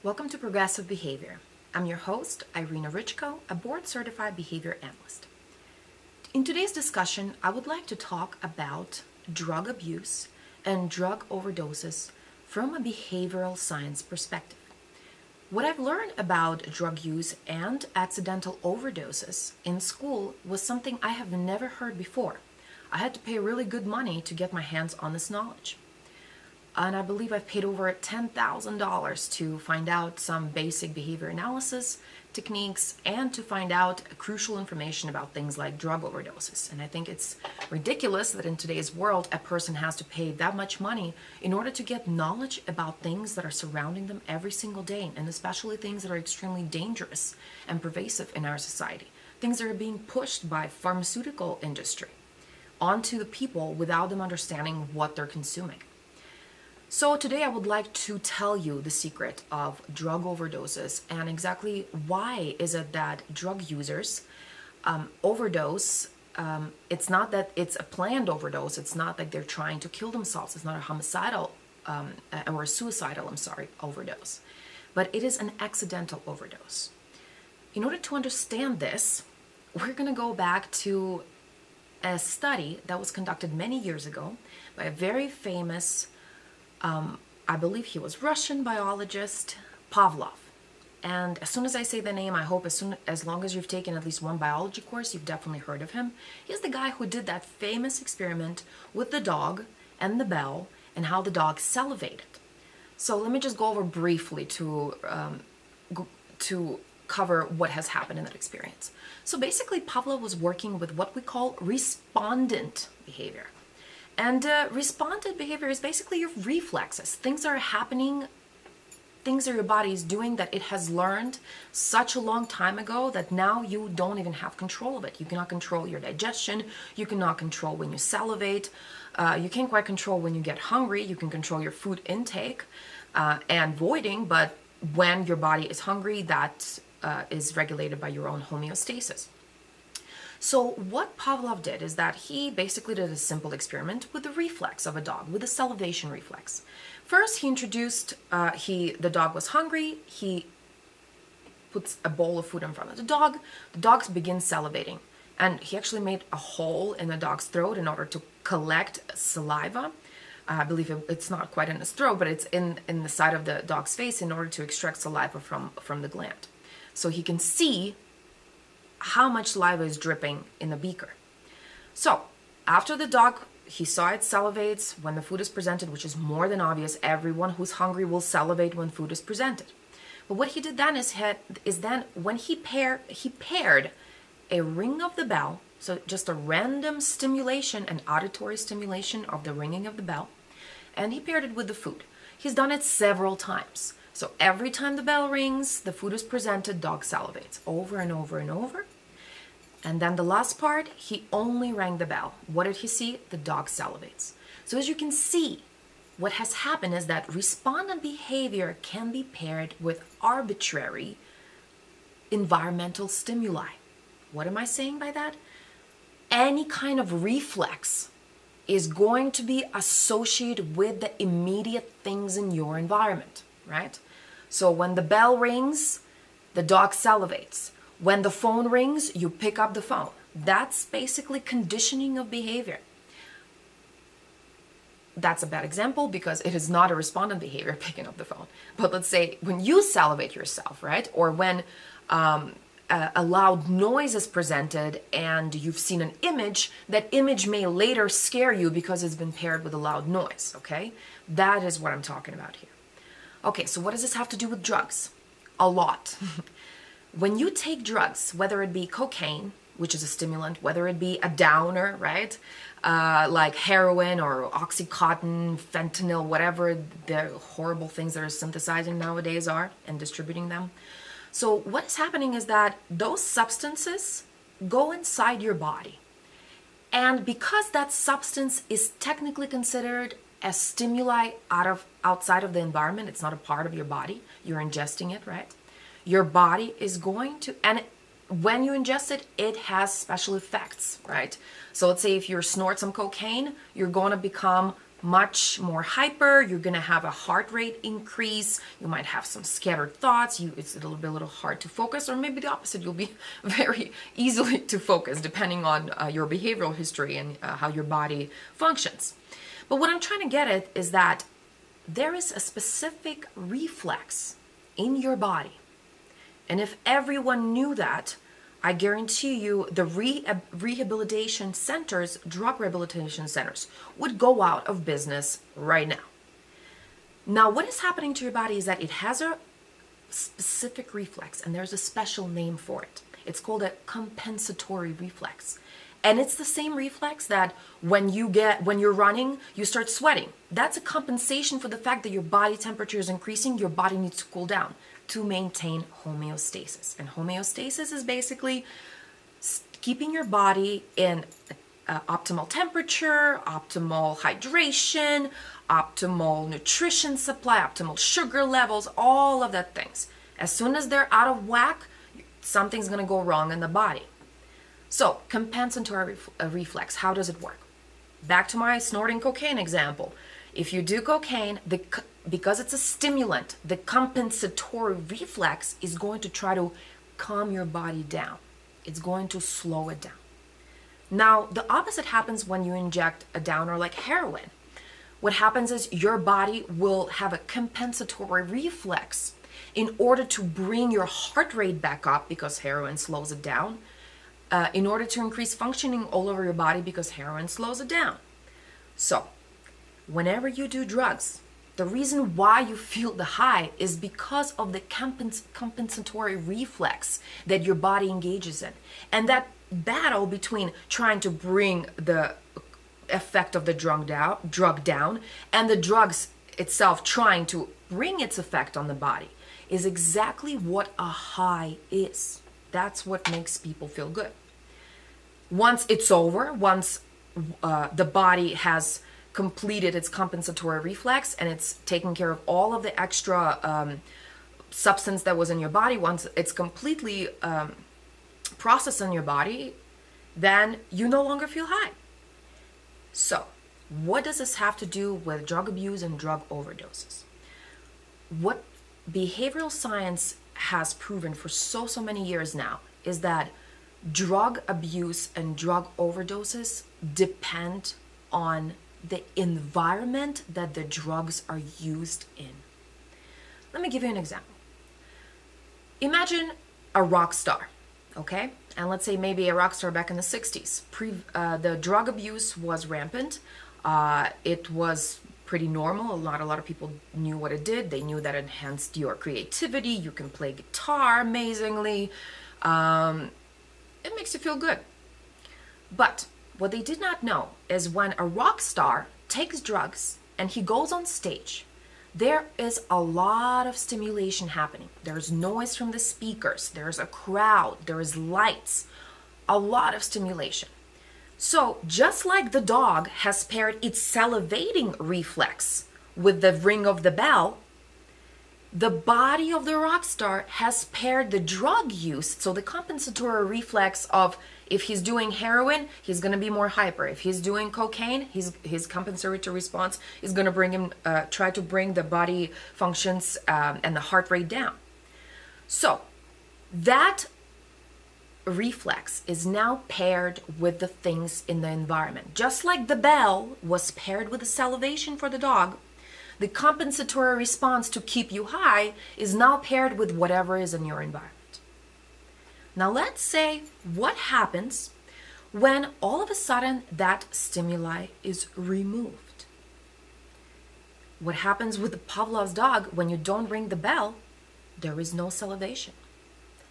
Welcome to Progressive Behavior. I'm your host, Iryna, a board-certified behavior analyst. In today's discussion, I would like to talk about drug abuse and drug overdoses from a behavioral science perspective. What I've learned about drug use and accidental overdoses in school was something I have never heard before. I had to pay really good money to get my hands on this knowledge. And I believe I've paid over $10,000 to find out some basic behavior analysis techniques and to find out crucial information about things like drug overdoses. And I think it's ridiculous that in today's world, a person has to pay that much money in order to get knowledge about things that are surrounding them every single day, and especially things that are extremely dangerous and pervasive in our society. Things that are being pushed by pharmaceutical industry onto the people without them understanding what they're consuming. So today I would like to tell you the secret of drug overdoses and exactly why is it that drug users overdose. It's not that it's a planned overdose. It's not like they're trying to kill themselves. It's not a homicidal or a suicidal, overdose. But it is an accidental overdose. In order to understand this, we're going to go back to a study that was conducted many years ago by a very famous I believe he was Russian biologist, Pavlov. And as soon as I say the name, I hope as long as you've taken at least one biology course, you've definitely heard of him. He's the guy who did that famous experiment with the dog and the bell and how the dog salivated. So let me just go over briefly to cover what has happened in that experience. So basically, Pavlov was working with what we call respondent behavior. And respondent behavior is basically your reflexes. Things are happening, things that your body is doing that it has learned such a long time ago that now you don't even have control of it. You cannot control your digestion. You cannot control when you salivate. You can't quite control when you get hungry. You can control your food intake and voiding, but when your body is hungry, that is regulated by your own homeostasis. So what Pavlov did is that he basically did a simple experiment with the reflex of a dog, with the salivation reflex. First, he introduced, the dog was hungry, he puts a bowl of food in front of the dog begins salivating. And he actually made a hole in the dog's throat in order to collect saliva. I believe it's not quite in his throat, but it's in the side of the dog's face in order to extract saliva from the gland. So he can see how much saliva is dripping in the beaker. So after the dog, he saw it salivates when the food is presented, which is more than obvious. Everyone who's hungry will salivate when food is presented. But what he did then is then when he paired a ring of the bell, so just a random stimulation, an auditory stimulation of the ringing of the bell, and he paired it with the food. He's done it several times. So every time the bell rings, the food is presented, dog salivates over and over and over. And then the last part, he only rang the bell. What did he see? The dog salivates. So as you can see, what has happened is that respondent behavior can be paired with arbitrary environmental stimuli. What am I saying by that? Any kind of reflex is going to be associated with the immediate things in your environment, right? So when the bell rings, the dog salivates. When the phone rings, you pick up the phone. That's basically conditioning of behavior. That's a bad example because it is not a respondent behavior, picking up the phone. But let's say when you salivate yourself, right? Or when a loud noise is presented and you've seen an image, that image may later scare you because it's been paired with a loud noise, okay? That is what I'm talking about here. Okay, so what does this have to do with drugs? A lot. When you take drugs, whether it be cocaine, which is a stimulant, whether it be a downer, right? Like heroin or Oxycontin, fentanyl, whatever the horrible things that are synthesizing nowadays are and distributing them. So what's happening is that those substances go inside your body. And because that substance is technically considered a stimuli outside of the environment, it's not a part of your body, you're ingesting it, right? Your body is going to, and when you ingest it, it has special effects, right? So let's say if you snort some cocaine, you're going to become much more hyper. You're gonna have a heart rate increase. You might have some scattered thoughts. It's a little hard to focus, or maybe the opposite. You'll be very easily to focus, depending on your behavioral history and how your body functions. But what I'm trying to get at is that there is a specific reflex in your body, and if everyone knew that, I guarantee you the rehabilitation centers, drug rehabilitation centers, would go out of business right now. Now, what is happening to your body is that it has a specific reflex, and there's a special name for it. It's called a compensatory reflex. And it's the same reflex that when you're running, you start sweating. That's a compensation for the fact that your body temperature is increasing. Your body needs to cool down to maintain homeostasis. And homeostasis is basically keeping your body in optimal temperature, optimal hydration, optimal nutrition supply, optimal sugar levels, all of that things. As soon as they're out of whack, something's going to go wrong in the body. So, compensatory reflex, how does it work? Back to my snorting cocaine example. If you do cocaine, because it's a stimulant, the compensatory reflex is going to try to calm your body down. It's going to slow it down. Now, the opposite happens when you inject a downer like heroin. What happens is your body will have a compensatory reflex in order to bring your heart rate back up, because heroin slows it down, in order to increase functioning all over your body, because heroin slows it down. So, whenever you do drugs, the reason why you feel the high is because of the compensatory reflex that your body engages in. And that battle between trying to bring the effect of the drug down and the drugs itself trying to bring its effect on the body is exactly what a high is. That's what makes people feel good. Once it's over, once the body has completed its compensatory reflex and it's taken care of all of the extra substance that was in your body, once it's completely processed in your body, then you no longer feel high. So, what does this have to do with drug abuse and drug overdoses? What behavioral science has proven for so many years now is that drug abuse and drug overdoses depend on the environment that the drugs are used in. Let me give you an example. Imagine a rock star, okay? And let's say maybe a rock star back in the 60s. The drug abuse was rampant. It was pretty normal. Not a lot of people knew what it did. They knew that it enhanced your creativity. You can play guitar amazingly. It makes you feel good. But what they did not know is when a rock star takes drugs and he goes on stage, there is a lot of stimulation happening. There's noise from the speakers. There's a crowd. There is lights. A lot of stimulation. So just like the dog has paired its salivating reflex with the ring of the bell, the body of the rock star has paired the drug use, so the compensatory reflex of if he's doing heroin, he's going to be more hyper. If he's doing cocaine, his compensatory response is going to bring him, try to bring the body functions and the heart rate down. So that reflex is now paired with the things in the environment. Just like the bell was paired with the salivation for the dog, the compensatory response to keep you high is now paired with whatever is in your environment. Now let's say what happens when all of a sudden that stimuli is removed. What happens with the Pavlov's dog when you don't ring the bell? There is no salivation.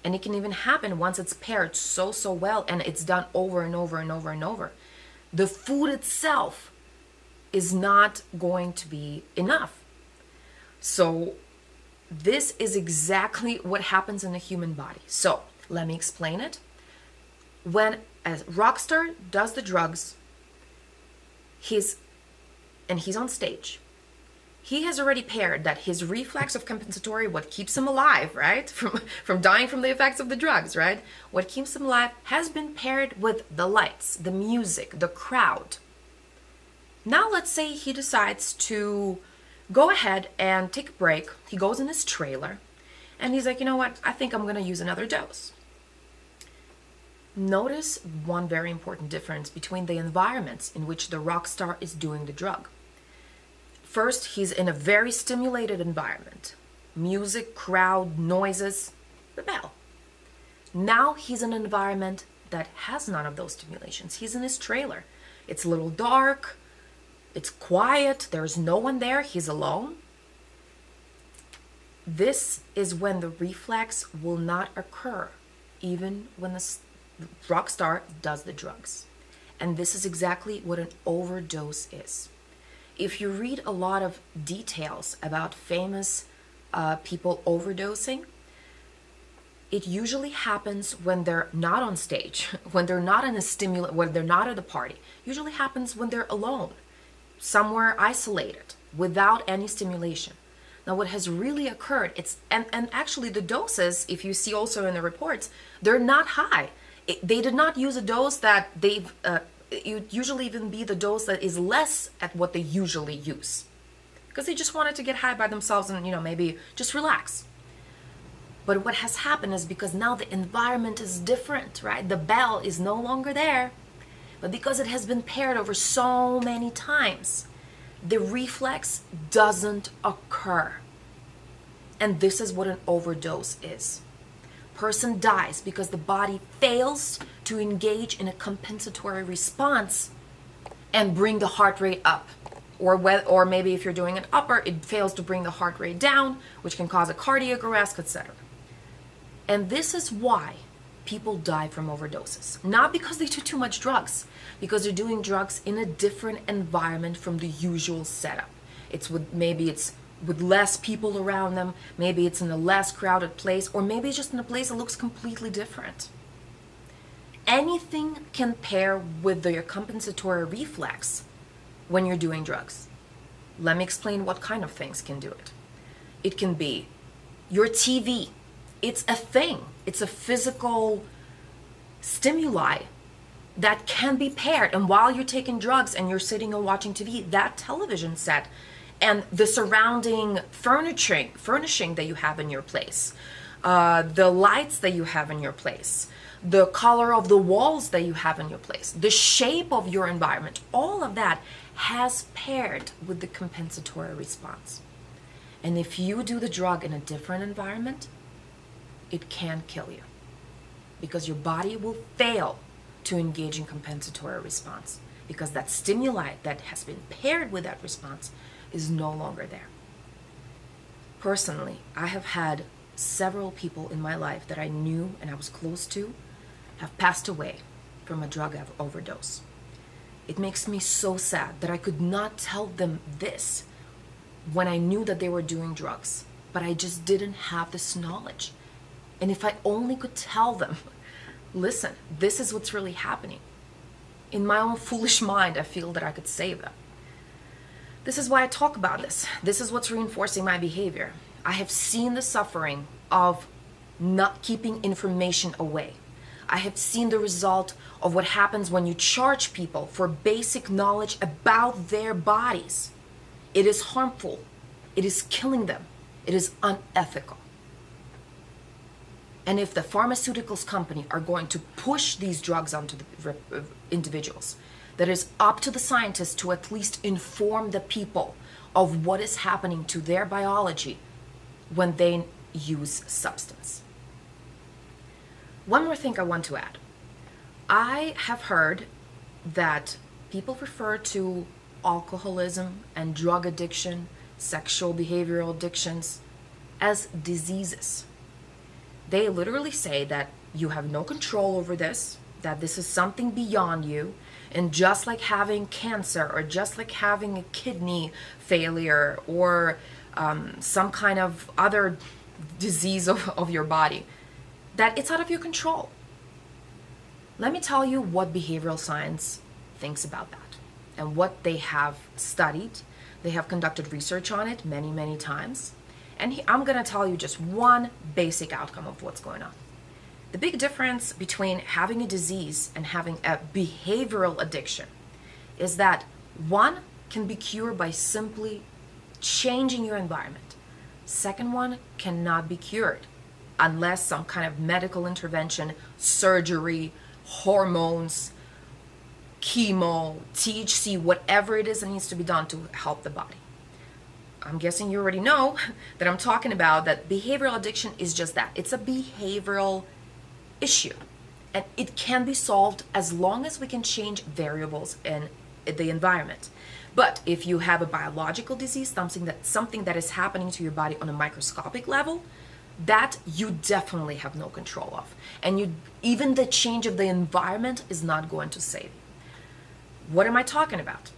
And it can even happen once it's paired so well and it's done over and over and over and over. The food itself is not going to be enough. So this is exactly what happens in the human body. So let me explain it. When a rock star does the drugs, he's on stage. He has already paired that his reflex of compensatory, what keeps him alive, right? From dying from the effects of the drugs, right? What keeps him alive has been paired with the lights, the music, the crowd. Now let's say he decides to go ahead and take a break. He goes in his trailer and he's like, you know what? I think I'm going to use another dose. Notice one very important difference between the environments in which the rock star is doing the drug. First, he's in a very stimulated environment. Music, crowd, noises, the bell. Now he's in an environment that has none of those stimulations. He's in his trailer. It's a little dark. It's quiet. There's no one there. He's alone. This is when the reflex will not occur, even when the rock star does the drugs. And this is exactly what an overdose is. If you read a lot of details about famous people overdosing, it usually happens when they're not on stage, when they're not in a stimulant, when they're not at a party. Usually happens when they're alone, somewhere isolated, without any stimulation. Now, what has really occurred, and actually the doses, if you see also in the reports, they're not high. They did not use a dose that it would usually even be the dose that is less at what they usually use, because they just wanted to get high by themselves and, maybe just relax. But what has happened is because now the environment is different, right? The bell is no longer there, but because it has been paired over so many times, the reflex doesn't occur. And this is what an overdose is. Person dies because the body fails to engage in a compensatory response and bring the heart rate up. Or maybe if you're doing an upper, it fails to bring the heart rate down, which can cause a cardiac arrest, etc. And this is why people die from overdoses. Not because they took too much drugs, because they're doing drugs in a different environment from the usual setup. Maybe it's with less people around them, maybe it's in a less crowded place, or maybe it's just in a place that looks completely different. Anything can pair with your compensatory reflex when you're doing drugs. Let me explain what kind of things can do it. It can be your TV. It's a thing. It's a physical stimuli that can be paired. And while you're taking drugs and you're sitting and watching TV, that television set and the surrounding furnishing that you have in your place, the lights that you have in your place, the color of the walls that you have in your place, the shape of your environment, all of that has paired with the compensatory response. And if you do the drug in a different environment, it can kill you, because your body will fail to engage in compensatory response, because that stimuli that has been paired with that response is no longer there. Personally, I have had several people in my life that I knew and I was close to have passed away from a drug overdose. It makes me so sad that I could not tell them this when I knew that they were doing drugs, but I just didn't have this knowledge. And if I only could tell them, listen, this is what's really happening. In my own foolish mind, I feel that I could save them. This is why I talk about this. This is what's reinforcing my behavior. I have seen the suffering of not keeping information away. I have seen the result of what happens when you charge people for basic knowledge about their bodies. It is harmful. It is killing them. It is unethical. And if the pharmaceuticals company are going to push these drugs onto the individuals, that is up to the scientists to at least inform the people of what is happening to their biology when they use substance. One more thing I want to add. I have heard that people refer to alcoholism and drug addiction, sexual behavioral addictions as diseases. They literally say that you have no control over this, that this is something beyond you, and just like having cancer or just like having a kidney failure or some kind of other disease of your body, that it's out of your control. Let me tell you what behavioral science thinks about that and what they have studied. They have conducted research on it many, many times. And I'm going to tell you just one basic outcome of what's going on. The big difference between having a disease and having a behavioral addiction is that one, can be cured by simply changing your environment. Second one cannot be cured unless some kind of medical intervention, surgery, hormones, chemo, THC, whatever it is that needs to be done to help the body. I'm guessing you already know that I'm talking about that behavioral addiction is just that. It's a behavioral issue. And it can be solved as long as we can change variables in the environment. But if you have a biological disease, something that is happening to your body on a microscopic level, that you definitely have no control of. And even the change of the environment is not going to save you. What am I talking about?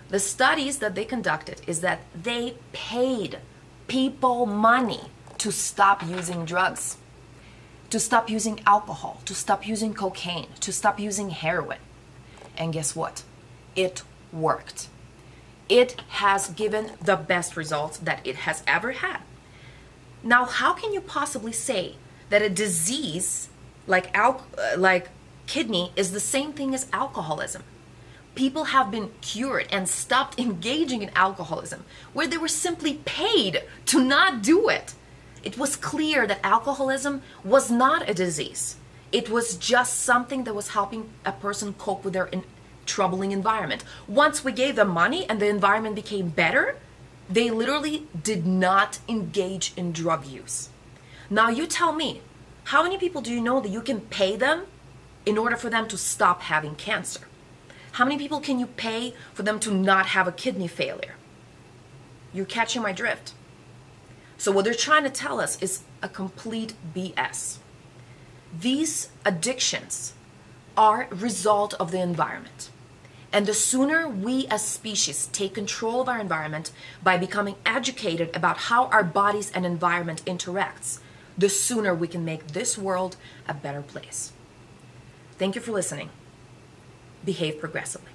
The studies that they conducted is that they paid people money to stop using drugs, to stop using alcohol, to stop using cocaine, to stop using heroin. And guess what? It worked. It has given the best results that it has ever had. Now, how can you possibly say that a disease like kidney is the same thing as alcoholism? People have been cured and stopped engaging in alcoholism where they were simply paid to not do it. It was clear that alcoholism was not a disease. It was just something that was helping a person cope with their troubling environment. Once we gave them money and the environment became better, they literally did not engage in drug use. Now you tell me, how many people do you know that you can pay them in order for them to stop having cancer? How many people can you pay for them to not have a kidney failure? You're catching my drift. So what they're trying to tell us is a complete BS. These addictions are a result of the environment. And the sooner we as species take control of our environment by becoming educated about how our bodies and environment interacts, the sooner we can make this world a better place. Thank you for listening. Behave progressively.